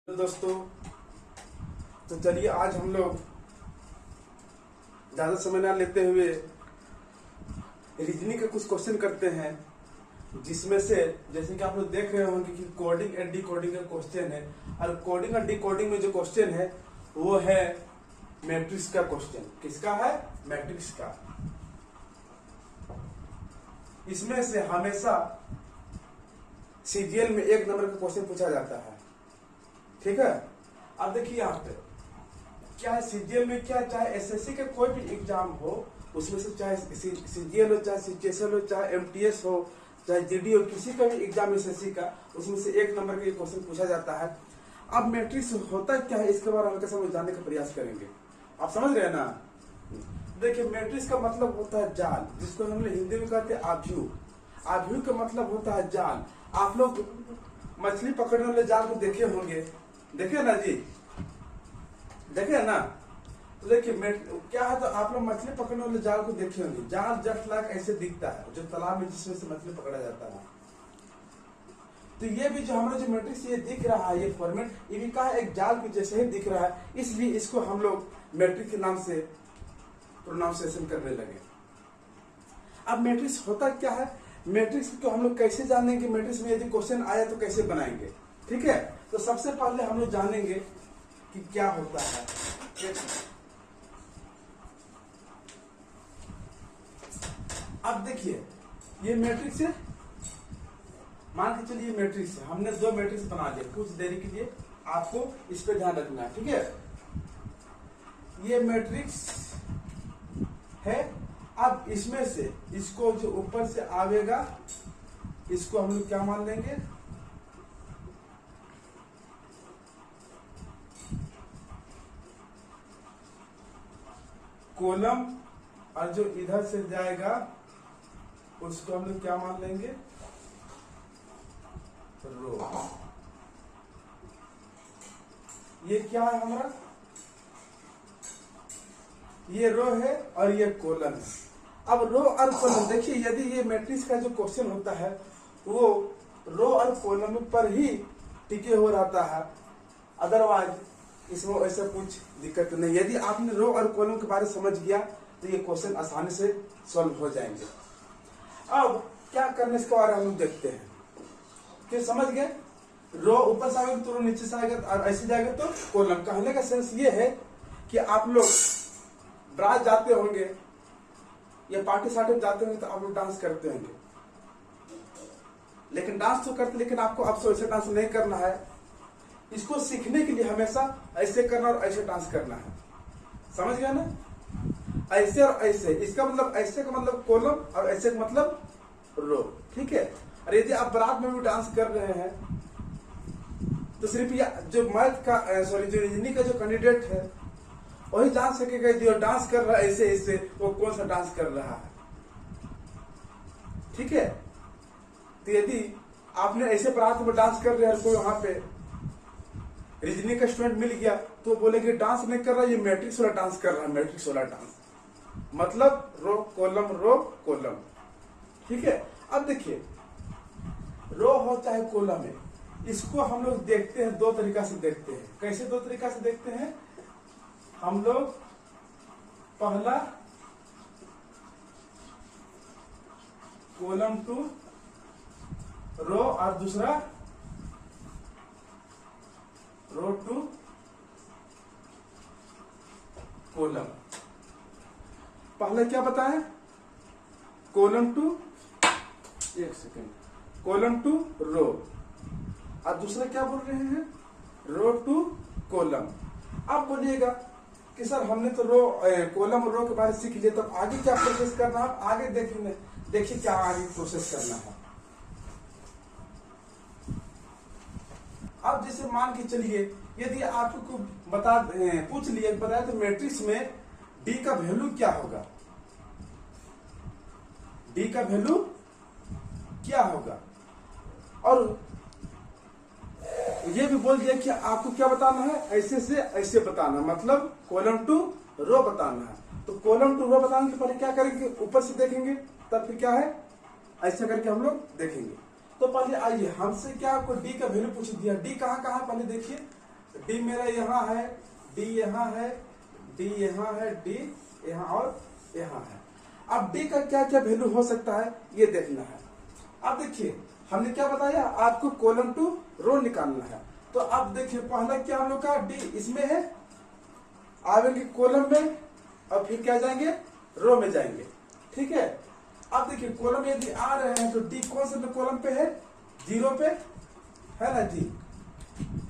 दोस्तों, तो चलिए आज हम लोग ज्यादा समय ना लेते हुए रीजनिंग का कुछ क्वेश्चन करते हैं, जिसमें से जैसे कि आप लोग देख रहे होंगे कि कोडिंग एंड डिकोडिंग का क्वेश्चन है। और कोडिंग और डिकोडिंग में जो क्वेश्चन है वो है मैट्रिक्स का क्वेश्चन। किसका है? मैट्रिक्स का। इसमें से हमेशा सीजीएल में 1 नंबर का क्वेश्चन पूछा जाता है। ठीक है, अब देखिए यहाँ पे क्या है, सीजीएल में क्या, चाहे एसएससी का कोई भी एग्जाम हो, उसमें से चाहे सीजीएल हो, चाहे सीजीएल हो, चाहे एमटीएस हो, चाहे जीडी हो, किसी का भी एग्जाम एसएससी का, उसमें से 1 नंबर का क्वेश्चन पूछा जाता है। अब मैट्रिक्स होता क्या है, इसके बारे में हल्का समझ जानने का प्रयास करेंगे। आप समझ रहे हैं ना? देखिए, मैट्रिक्स का मतलब होता है जाल, जिसको हमने हिंदी में कहते हैं आभ्यू। आभ्यू का मतलब होता है जाल। आप लोग मछली पकड़ने वाले जाल को देखे होंगे, देखे ना जी, देखे ना? तो देखिए क्या है, तो आप लोग मछली पकड़ने वाले जाल को देखे होंगे। जाल जस्ट लाइक ऐसे दिखता है, जो तालाब में जिसमें से मछली पकड़ा जाता है। तो ये भी जो हमारा जो मैट्रिक्स ये दिख रहा है, ये फॉर्मेट, ये भी कहा एक जाल के जैसे ही दिख रहा है, इसलिए इसको हम लोग मैट्रिक्स के नाम से प्रोनाउंसिएशन करने लगे। अब मैट्रिक्स होता क्या है, मैट्रिक्स को हम लोग कैसे जानेंगे, मैट्रिक्स में यदि क्वेश्चन आया तो कैसे बनाएंगे। ठीक है, तो सबसे पहले हम लोग जानेंगे कि क्या होता है। अब देखिए, ये मैट्रिक्स है, मान के चलिए मैट्रिक्स है। हमने 2 मैट्रिक्स बना दिए, कुछ देरी के लिए आपको इस पे ध्यान रखना है। ठीक है, ये मैट्रिक्स है। अब इसमें से इसको जो ऊपर से आवेगा, इसको हम लोग क्या मान लेंगे, कॉलम, और जो इधर से जाएगा उसको हम लोग क्या मान लेंगे, रो। ये क्या है हमारा, ये रो है और ये कॉलम है। अब रो और कॉलम देखिए, यदि ये मैट्रिक्स का जो क्वेश्चन होता है वो रो और कॉलम पर ही टिके हो रहता है, अदरवाइज इसमें ऐसा कुछ दिक्कत नहीं। यदि आपने रो और कॉलम के बारे में समझ गया तो ये क्वेश्चन आसानी से सॉल्व हो जाएंगे। अब क्या करने इसके बारे में हम देखते हैं। क्या समझ गए? रो ऊपर से आएगा तो रो नीचे से आएगा, और ऐसे जाएगा तो कॉलम। कहने का सेंस ये है कि आप लोग ब्राज जाते होंगे या पार्टी सार्टी जाते होंगे तो आप लोग डांस करते होंगे, लेकिन डांस तो करते, लेकिन आपको अब से ऐसे डांस नहीं करना है। इसको सीखने के लिए हमेशा ऐसे करना और ऐसे डांस करना है। समझ गए ना? ऐसे और ऐसे, इसका मतलब ऐसे का मतलब कॉलम और ऐसे का मतलब रो। ठीक है, और यदि आप बारात में भी डांस कर रहे हैं तो सिर्फ ये जो मैथ का जो रीजनिंग का जो कैंडिडेट है वही जान सकेगा जो डांस कर रहा है ऐसे ऐसे, वो कौन सा डांस कर रहा है। ठीक है, तो यदि आपने ऐसे बारात में डांस कर रहे हैं, कोई वहां पे रीजनिंग का स्टूडेंट मिल गया तो बोलेंगे डांस नहीं कर रहा, ये मैट्रिक्स वाला डांस कर रहा है, मैट्रिक्स वाला डांस, मतलब रो कॉलम। ठीक है, अब देखिए, रो हो चाहे कॉलम है, इसको हम लोग देखते हैं 2 तरीका से देखते हैं। कैसे 2 तरीका से देखते हैं हम लोग? पहला कॉलम टू रो, और दूसरा रो टू कॉलम। पहले क्या बताएं? कॉलम टू, एक सेकेंड, कॉलम टू रो, और दूसरा क्या बोल रहे हैं? रो टू कॉलम। अब बोलिएगा कि सर हमने तो रो कॉलम और रो के बारे में सीख लिया, तब आगे क्या प्रोसेस करना है? आगे देखिए क्या आगे प्रोसेस करना है। अब जैसे मान के चलिए, यदि आपको पूछ लिया, बताया तो मैट्रिक्स में डी का वैल्यू क्या होगा, डी का वैल्यू क्या होगा, और ये भी बोल दिया कि आपको क्या बताना है, ऐसे से ऐसे बताना, मतलब कॉलम टू रो बताना है। तो कॉलम टू रो बताने के पहले क्या करेंगे, ऊपर से देखेंगे, तब फिर क्या है, ऐसा करके हम लोग देखेंगे। तो पहले आइए, हमसे क्या आपको डी का वैल्यू पूछ दिया, डी कहाँ कहाँ पहले देखिए, डी मेरा यहाँ है, डी यहाँ है, डी यहाँ है, डी यहाँ और यहाँ है। अब डी का क्या क्या वैल्यू हो सकता है ये देखना है। अब देखिए हमने क्या बताया, आपको कॉलम टू रो निकालना है। तो अब देखिए पहला क्या हम लोग का डी इसमें है, आवेंगे कॉलम में और फिर क्या जाएंगे, रो में जाएंगे। ठीक है। अब देखिए कॉलम यदि आ रहे हैं तो डी कौन से कॉलम पे है, 0 पे है ना डी,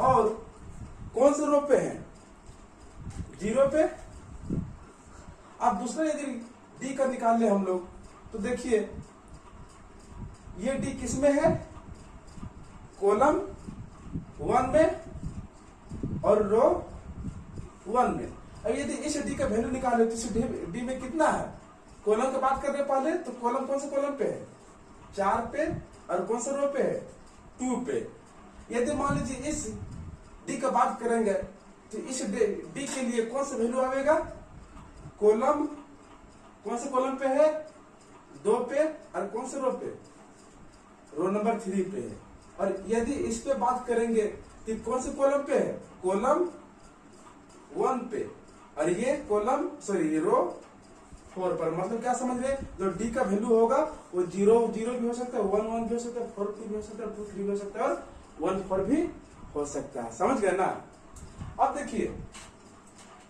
और कौन से रो पे है, 0 पे। अब दूसरा यदि डी का निकाल ले हम लोग तो देखिए ये डी किस में है, कॉलम 1 में और रो 1 में। अब यदि इस डी का वैल्यू निकाले तो इस डी में कितना है, कॉलम की बात कर रहे पहले तो कॉलम कौन से कॉलम पे है, 4 पे, और कौन से रो पे है, 2 पे। यदि मान लीजिए इस डी का बात करेंगे तो इस डी के लिए कौन सा वैल्यू आएगा, कॉलम कौन से कॉलम पे है, 2 पे, और कौन से रो पे, रो नंबर 3 पे है। और यदि इस पे बात करेंगे तो कौन से कॉलम पे है, कॉलम 1 पे, और ये कॉलम ये रो 4 पर। मतलब क्या समझ रहे, जो डी का वैल्यू होगा वो 0 0 भी हो सकता है, 1 1 भी हो सकता है, 4 2 भी हो सकता है, 2 3 भी हो सकता है, और 1 4 भी हो सकता है। समझ गए ना। अब देखिए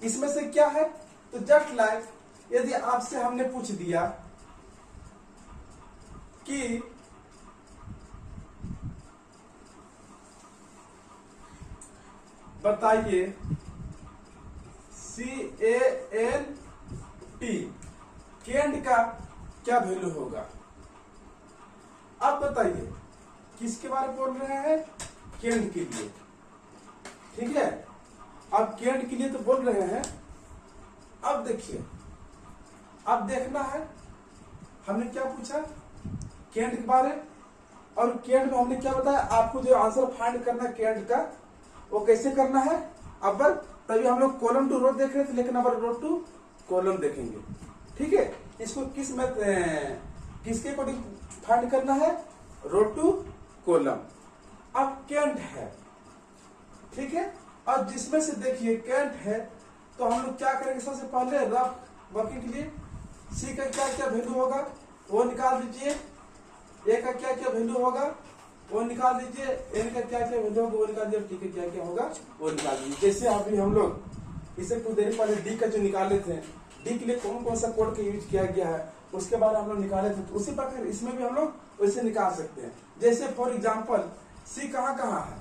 इसमें से क्या है, तो जस्ट लाइक यदि आपसे हमने पूछ दिया कि बताइए CANT कैंट का क्या वैल्यू होगा। अब बताइए किसके बारे में बोल रहे हैं, कैंट के लिए। ठीक है। अब कैंट के लिए तो बोल रहे हैं। अब देखिए अब देखना है हमने क्या पूछा, कैंट के बारे, और कैंट में हमने क्या बताया, आपको जो आंसर फाइंड करना है कैंट का वो कैसे करना है। अब तभी हम लोग कॉलम टू रो देख रहे थे, लेकिन अब रो टू कॉलम देखेंगे। ठीक है। इसको किसके अकॉर्डिंग फाइंड करना है, रो टू कॉलम। अब कैंट है। ठीक है। और जिसमें से देखिए कैंट है तो हम लोग क्या करेंगे, सबसे पहले रफ वर्किंग के लिए सी का क्या क्या वैल्यू होगा वो निकाल दीजिए, ए का क्या क्या वैल्यू होगा वो निकाल दीजिए, एन का क्या क्या वैल्यू होगा वो निकाल दीजिए, टी का क्या क्या होगा वो निकाल दीजिए। जैसे अभी हम लोग इसे कुछ देर पहले डी का जो निकाले थे, डी के लिए कौन कौन सा कोड का यूज किया गया है उसके बारे में हम लोग निकाले थे, तो उसी प्रकार इसमें भी हम लोग वैसे निकाल सकते हैं। जैसे फॉर एग्जाम्पल सी कहाँ कहाँ है,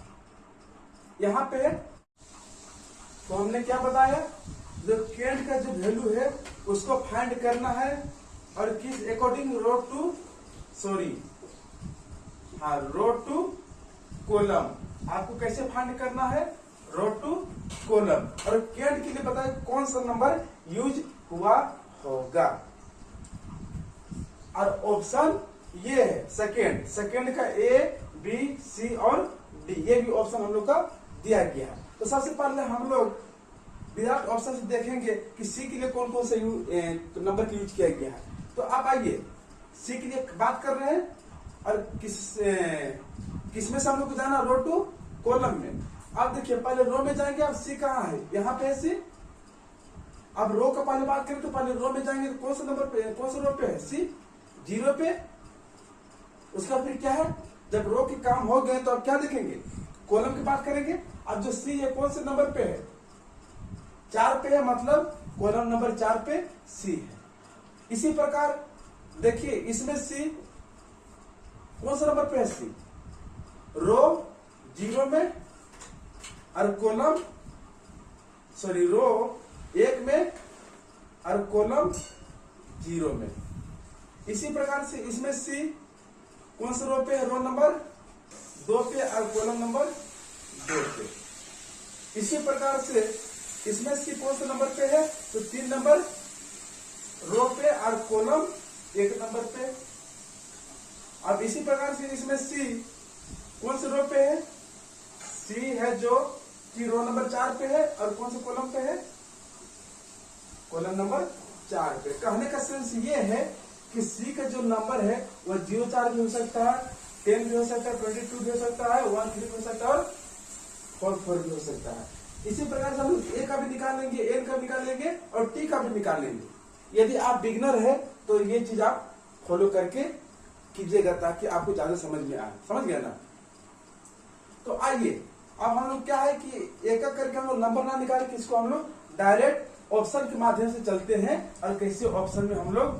यहाँ पे है। तो हमने क्या बताया, जो कैंट का जो वैल्यू है उसको फाइंड करना है, और किस अकॉर्डिंग, रो टू कॉलम। आपको कैसे फाइंड करना है, रो टू कॉलम। और कैंट के लिए बताए कौन सा नंबर यूज हुआ होगा। और ऑप्शन ये है सेकेंड का ए बी सी और डी, ये भी ऑप्शन हम लोग का दिया गया है। तो सबसे पहले हम लोग विदाउट ऑप्शन से देखेंगे कि सी के लिए कौन कौन से नंबर का यूज किया गया है। तो आप आइए सी के लिए बात कर रहे हैं, और किसमें से हम लोग को जाना, रो टू कॉलम में। अब देखिए पहले रो में जाएंगे, अब सी कहाँ है, यहाँ पे है सी। अब रो का पहले बात करें तो पहले रो में जाएंगे तो कौन से नंबर पे, कौन से रो पे है, सी 0 पे। उसका फिर क्या है, जब रो के काम हो गए तो अब क्या देखेंगे, कॉलम की बात करेंगे। अब जो सी है कौन से नंबर पे है, 4 पे है, मतलब कॉलम नंबर 4 पे सी है। इसी प्रकार देखिए इसमें सी कौन सा नंबर पे है, सी रो 0 में, और कॉलम रो 1 में, और कॉलम 0 में। इसी प्रकार से इसमें सी कौन से रो पे है, रो नंबर 2 पे, और कॉलम नंबर 2 पे। इसी प्रकार से इसमें सी कौन से नंबर पे है, तो 3 नंबर रो पे, और कॉलम 1 नंबर पे। अब इसी प्रकार से इसमें सी कौन से रो पे है, सी है जो कि रो नंबर 4 पे है, और कौन से कॉलम पे है, कॉलम नंबर 4 पे। कहने का सेंस ये है कि सी का जो नंबर है वह 0 4 भी हो सकता है, 10 भी हो सकता है, 22 भी हो सकता है, 1 3 भी हो सकता है, और 4 4 भी हो सकता है। इसी प्रकार से हम ए का भी निकाल लेंगे, एन का निकाल लेंगे और टी का भी निकाल लेंगे। यदि आप बिगनर है तो ये चीज आप फॉलो करके कीजिएगा ताकि आपको ज्यादा समझ में आए। समझ गया ना? तो आइए अब हम लोग क्या है कि एक एक करके हम लोग नंबर ना निकाल के इसको हम लोग डायरेक्ट ऑप्शन के माध्यम से चलते हैं और कैसे ऑप्शन में हम लोग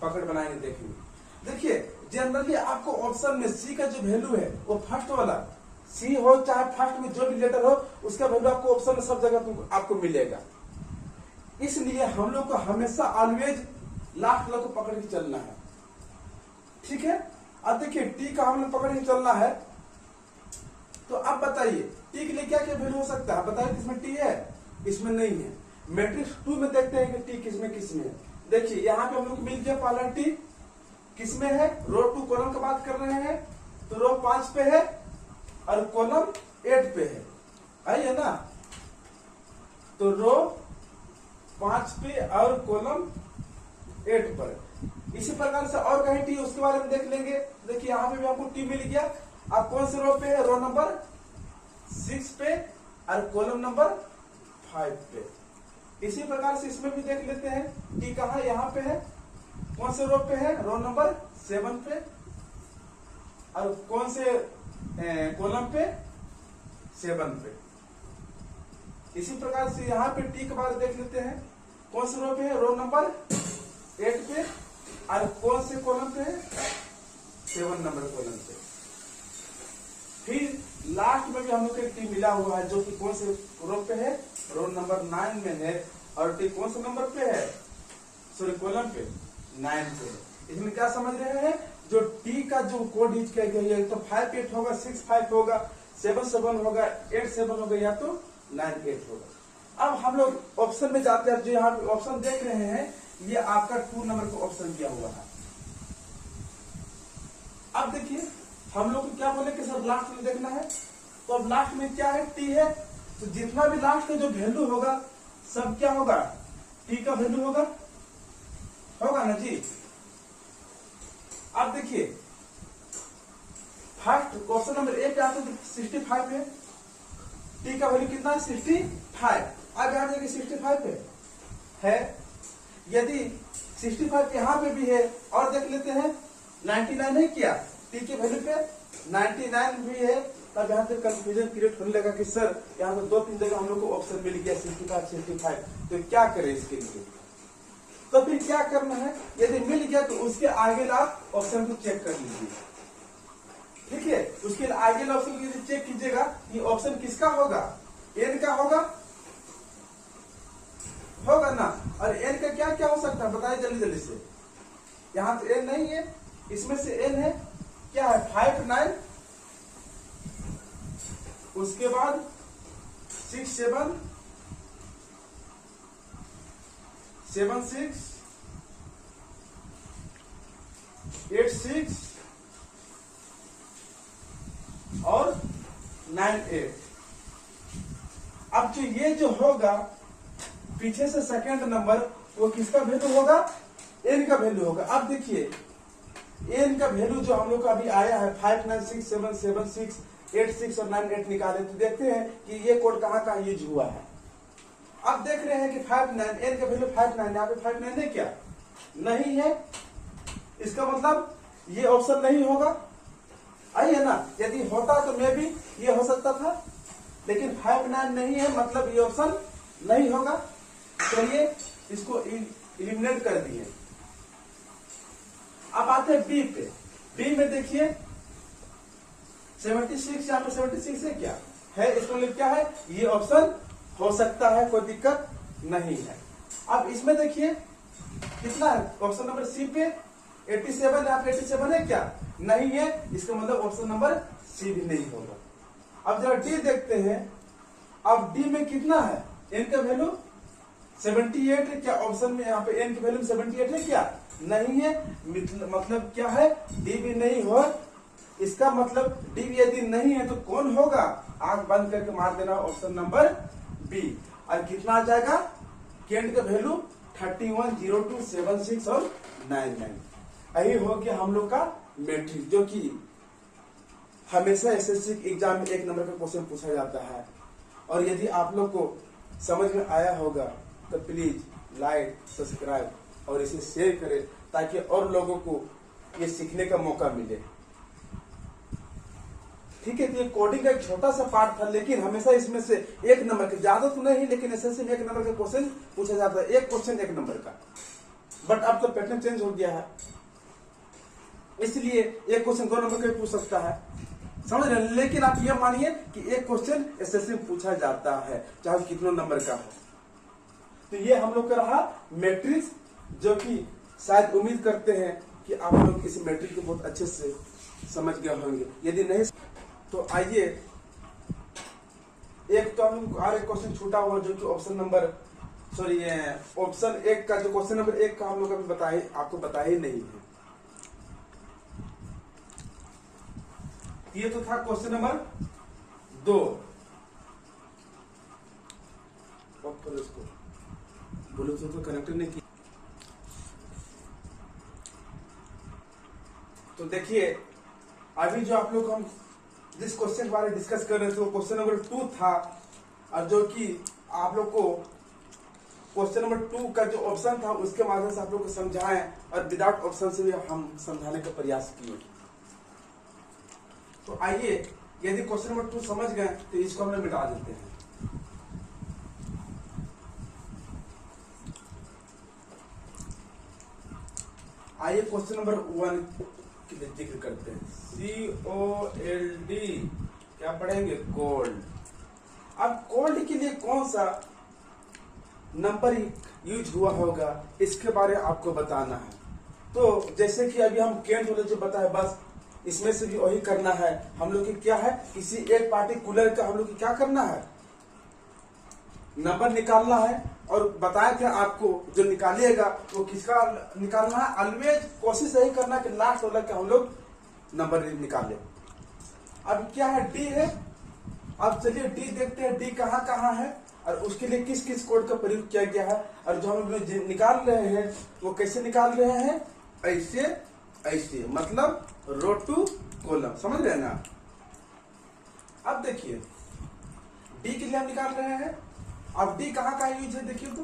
पकड़ बनाएंगे देखेंगे। देखिए जनरली आपको ऑप्शन में सी का जो वैल्यू है वो फर्स्ट वाला सी हो चाहे फर्स्ट में जो भी लेटर हो उसका वैल्यू आपको ऑप्शन में सब जगह आपको मिलेगा। इसलिए हम लोग को हमेशा ऑलवेज लास्ट वाला को पकड़ के चलना है। ठीक है, अब देखिए टी का हम लोग पकड़ के चलना है। तो अब बताइए टी के लिए क्या क्या वैल्यू हो सकता है? बताइए किसमें टी है, इसमें नहीं है। मैट्रिक्स 2 में देखते हैं कि टी किसमें किसमें है। देखिए यहाँ पे हम लोग मिल गया पहला टी किसमें है, रो 2 कॉलम का बात कर रहे हैं तो रो 5 पे है और कॉलम 8 पे है। आइए ना, तो रो 5 पे और कॉलम 8 पर। इसी प्रकार से और कहीं टी उसके बारे में देख लेंगे। देखिए यहाँ पे भी आपको टी मिल गया। अब कौन से रो पे है? रो नंबर 6 पे और कॉलम नंबर 5 पे। इसी प्रकार से इसमें भी देख लेते हैं टी कहाँ यहाँ पे है, कौन से रो पे है? रो नंबर 7 पे और कौन से कॉलम पे? 7 पे। इसी प्रकार से यहाँ पे टी के बारे में देख लेते हैं, कौन से रो पे है? रो नंबर 8 पे और कौन से कॉलम पे है? 7 नंबर कॉलम पे। फिर लास्ट में भी हम लोग को टी मिला हुआ है जो कि कौन से रो पे है? रो नंबर 9 में है और टी कौन से नंबर पे है? सॉरी कॉलम पे 9 पे है। इसमें क्या समझ रहे हैं? जो टी का जो कोड यूज किया गया है तो 5-8 होगा, 6-5 होगा, 7-7 होगा, 8-7 होगा या तो 9-8 होगा। अब हम लोग ऑप्शन में जाते हैं। जो यहाँ पे ऑप्शन देख रहे हैं ये आपका 2 नंबर का ऑप्शन दिया हुआ है। अब देखिए हम लोग को क्या बोले कि सर लास्ट में देखना है, तो अब लास्ट में क्या है? टी है। तो जितना भी लास्ट में जो वैल्यू होगा सब क्या होगा? टी का वैल्यू होगा ना जी। अब देखिए फर्स्ट ऑप्शन नंबर ए पे आते हैं 65 है, टी का वैल्यू कितना है? 65। अब यहाँ देखिए 65 है। यदि 65 यहाँ पे भी है और देख लेते हैं 99 है क्या? टी के वैल्यू पे 99 भी है, तब यहाँ से कंफ्यूजन क्रिएट होने लगा कि सर यहाँ पे 2-3 जगह हम लोग को ऑप्शन मिल गया 65, तो क्या करें इसके लिए? तो फिर क्या करना है? यदि मिल गया तो उसके आगे आप ऑप्शन को चेक कर लीजिए। ठीक है, उसके आगे ऑप्शन को चेक कीजिएगा ये ऑप्शन किसका होगा? एन का होगा ना। और एन का क्या क्या हो सकता है बताइए जल्दी जल्दी से। यहाँ तो एन नहीं है, इसमें से एन है क्या है? 5, 9, उसके बाद 6, 7, 7, 6, 8, 6 और 9, 8। अब जो ये जो होगा पीछे से सेकंड नंबर वो किसका वैल्यू होगा? एन का वैल्यू होगा। अब देखिए एन का वैल्यू जो हम लोग का अभी आया है 5, 9, 6, 7, 7, 6, 8, 6 और 9, 8 निकाले तो देखते हैं कि ये कोड कहाँ कहाँ यूज हुआ है। अब देख रहे हैं कि 5, 9 एन का वैल्यू 5, 9 यहाँ पे 5, 9 है क्या? नहीं है। इसका मतलब ये ऑप्शन नहीं होगा। आइए ना, यदि होता तो मैं भी ये हो सकता था, लेकिन 5, 9 नहीं है मतलब ये ऑप्शन नहीं होगा। चलिए इसको इलिमिनेट कर दिए। अब आते हैं बी पे। बी में देखिए 76 यहाँ पे 76 है क्या? है। इसको मतलब क्या है? ये ऑप्शन हो सकता है, कोई दिक्कत नहीं है। अब इसमें देखिए कितना है? ऑप्शन नंबर सी पे 87, यहाँ पे 87 है क्या? नहीं है। इसका मतलब ऑप्शन नंबर सी भी नहीं होगा। अब जरा डी देखते हैं। अब डी में कितना है? एन का वैल्यू 78 है क्या? ऑप्शन में यहाँ पे एन की वैल्यू 78 है क्या? नहीं है। मतलब क्या है? डी भी नहीं हो। इसका मतलब डी यदि नहीं है तो कौन होगा? आंख बंद करके मार देना ऑप्शन नंबर बी। और कितना आ जाएगा? केंट का वैल्यू 31, 02, 76 और 99। यही हो गया हम लोग का मैट्रिक्स, जो कि हमेशा एसएससी एग्जाम में 1 नंबर का क्वेश्चन पूछा जाता है। और यदि आप लोग को समझ में आया होगा तो प्लीज लाइक, सब्सक्राइब और इसे शेयर करें ताकि और लोगों को ये सीखने का मौका मिले। ठीक है, तो ये कोडिंग का एक छोटा सा पार्ट था, लेकिन हमेशा इसमें से 1 नंबर के, ज्यादा तो नहीं लेकिन एसएससी में 1 नंबर का क्वेश्चन पूछा जाता है, एक क्वेश्चन 1 नंबर का। बट अब तो पैटर्न चेंज हो गया है, इसलिए एक क्वेश्चन 2 नंबर का भी पूछ सकता है, समझ रहे हैं। लेकिन आप ये मानिए कि एक क्वेश्चन एसएससी में पूछा जाता है, चाहे कितनों नंबर का हो। तो ये हम लोग का रहा मैट्रिक्स, जो कि शायद उम्मीद करते हैं कि आप लोग इस मैट्रिक्स को बहुत अच्छे से समझ गए होंगे। यदि नहीं तो आइए, एक तो हम और एक क्वेश्चन छूटा हुआ जो कि ऑप्शन 1 का, जो क्वेश्चन नंबर 1 का हम लोग अभी आपको बताया ही नहीं है। ये तो था क्वेश्चन नंबर 2। इसको ब्लूटूथ तो कनेक्ट नहीं किया। तो देखिए, अभी जो आप लोग हम जिस क्वेश्चन के बारे में डिस्कस कर रहे थे वो क्वेश्चन नंबर 2 था, और जो कि आप लोग को क्वेश्चन नंबर 2 का जो ऑप्शन था उसके माध्यम से आप लोग को समझाएं, और विदाउट ऑप्शन से भी हम समझाने का प्रयास किए। तो आइए, यदि क्वेश्चन नंबर 2 समझ गए तो इसको हम मिटा देते हैं। आइए क्वेश्चन नंबर 1 की जिक्र करते हैं। COLD क्या पढ़ेंगे? गोल्ड। अब गोल्ड के लिए कौन सा नंबर यूज हुआ होगा इसके बारे में आपको बताना है। तो जैसे कि अभी हम केंट वाले जो बताया, बस इसमें से भी वही करना है। हम लोग की क्या है, किसी एक पार्टिकुलर का हम लोग की क्या करना है, नंबर निकालना है। और बताया था आपको, जो निकालिएगा वो किसका निकालना है, ऑलवेज कोशिश यही करना कि लास्ट वाला का हम लोग नंबर निकाले। अब क्या है, डी है। अब चलिए डी देखते हैं, डी कहाँ कहाँ है और उसके लिए किस किस कोड का प्रयोग किया गया है। और जो हम लोग निकाल रहे हैं वो कैसे निकाल रहे हैं, ऐसे ऐसे, मतलब रो टू कॉलम, समझ रहे हैं ना। अब देखिए, डी के लिए हम निकाल रहे हैं। अब डी कहाँ का यूज है, देखिए तो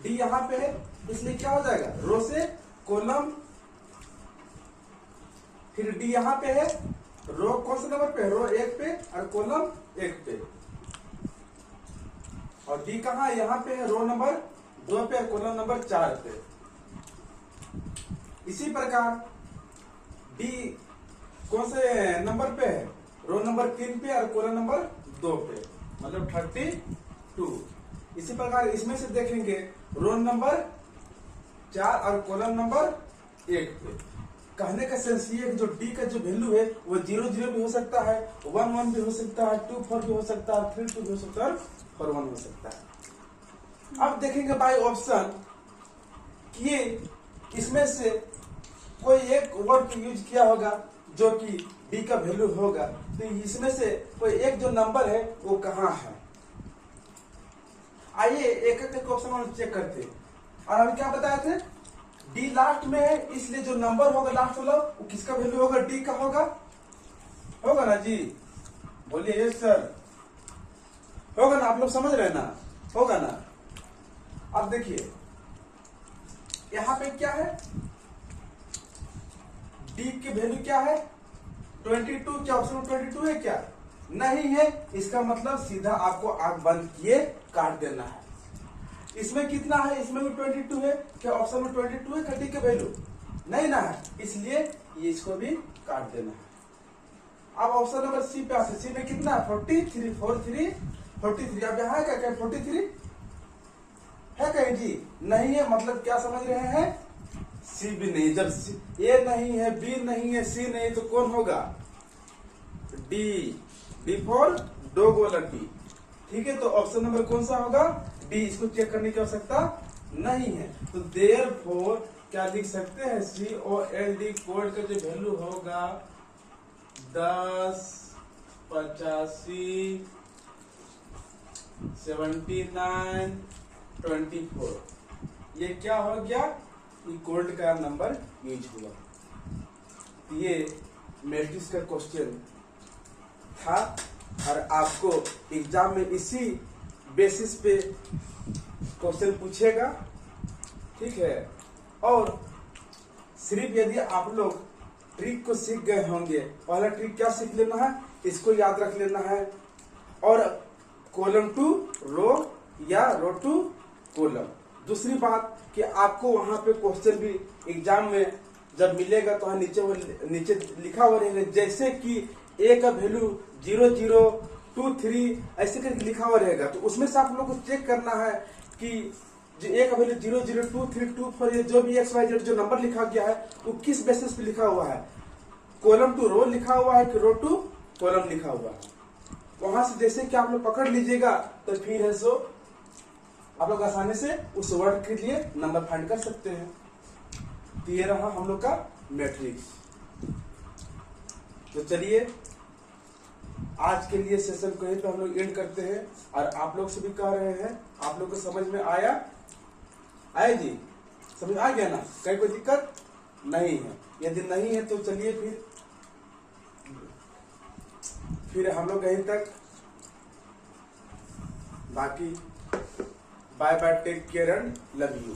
डी यहां पे है, इसलिए क्या हो जाएगा, रो से कॉलम, फिर डी यहां पे है, रो कौन से नंबर पे, रो 1 पे और कॉलम 1 पे। और डी कहाँ, यहां पे है, रो नंबर 2 पे और कॉलम नंबर 4 पे। इसी प्रकार डी कौन से नंबर पे है, रो नंबर 3 पे और कॉलम नंबर 2 पे, मतलब 32। इसी प्रकार इसमें से देखेंगे रो नंबर 4 और कॉलम नंबर 1 पे। कहने का सेंस ये है कि जो डी का जो वैल्यू है वो 0 0 भी हो सकता है, 1 1 भी हो सकता है, 2 4 भी हो सकता है, 3 2 भी हो सकता है, 4 1 हो सकता है। अब देखेंगे बाय ऑप्शन कि इसमें से कोई एक वर्ड यूज किया होगा जो कि डी का वैल्यू होगा। तो इसमें से कोई एक जो नंबर है वो कहाँ है। आइए एक एक ऑप्शन हम चेक करते हैं। और हम क्या बताए थे, डी लास्ट में है, इसलिए जो नंबर होगा लास्ट वाला वो किसका वैल्यू होगा, डी का होगा ना जी, बोलिए यस सर, होगा ना, आप लोग समझ रहे हैं ना, होगा ना। अब देखिए यहां पे क्या है, डी की वैल्यू क्या है, 22। क्या ऑप्शन 22 है क्या, नहीं है। इसका मतलब सीधा आपको आंख बंद किए काट देना है। इसमें कितना है, इसमें भी 22 है। क्या ऑप्शन में 22 है डी के वैल्यू, नहीं ना है, इसलिए ये इसको भी काट देना है। अब ऑप्शन नंबर सी पे आते, सी में कितना है, 43 43। अब यहाँ है क्या 43 है कहीं जी, नहीं है। मतलब क्या समझ रहे हैं, सी भी नहीं। जब ए नहीं है, बी नहीं है, सी नहीं, तो कौन होगा, डी फॉर डॉग वाला डी। ठीक है, तो ऑप्शन नंबर कौन सा होगा, डी। इसको चेक करने की आवश्यकता नहीं है। तो देयरफॉर क्या लिख सकते हैं, COLD कोड का जो वैल्यू होगा 10 85 79 24। ये क्या हो गया, ये गोल्ड का नंबर यूज हुआ। ये मैट्रिक्स का क्वेश्चन था। और आपको एग्जाम में इसी बेसिस पे क्वेश्चन पूछेगा, ठीक है। और सिर्फ यदि आप लोग ट्रिक को सीख गए होंगे, पहला ट्रिक क्या सीख लेना है, इसको याद रख लेना है, और कॉलम टू रो या रो टू कॉलम। दूसरी बात कि आपको वहां पे क्वेश्चन भी एग्जाम में जब मिलेगा तो नीचे लिखा हुआ रहेगा, जैसे कि ए का वैल्यू 0 0 2 3 ऐसे करके लिखा हुआ रहेगा। तो उसमें से आप लोग को चेक करना है कि जो ए का वैल्यू 0 0 2 3 2 4 ये जो भी XYZ जो नंबर लिखा गया है वो किस बेसिस पे लिखा हुआ है, कॉलम टू रो लिखा हुआ है कि रो टू कॉलम लिखा हुआ है। वहां से जैसे कि आप लोग पकड़ लीजिएगा तो फिर है सो आप लोग आसानी से उस वर्ड के लिए नंबर फाइंड कर सकते हैं। तो ये रहा हम लोग का मैट्रिक्स। तो चलिए आज के लिए सेशन को यहीं पे हम लोग एंड करते हैं, और आप लोग से भी कह रहे हैं, आप लोग को समझ में आया जी, समझ आ गया ना, कहीं कोई दिक्कत नहीं है। यदि नहीं है तो चलिए फिर हम लोग यहीं तक, बाकी bye bye, take care and love you.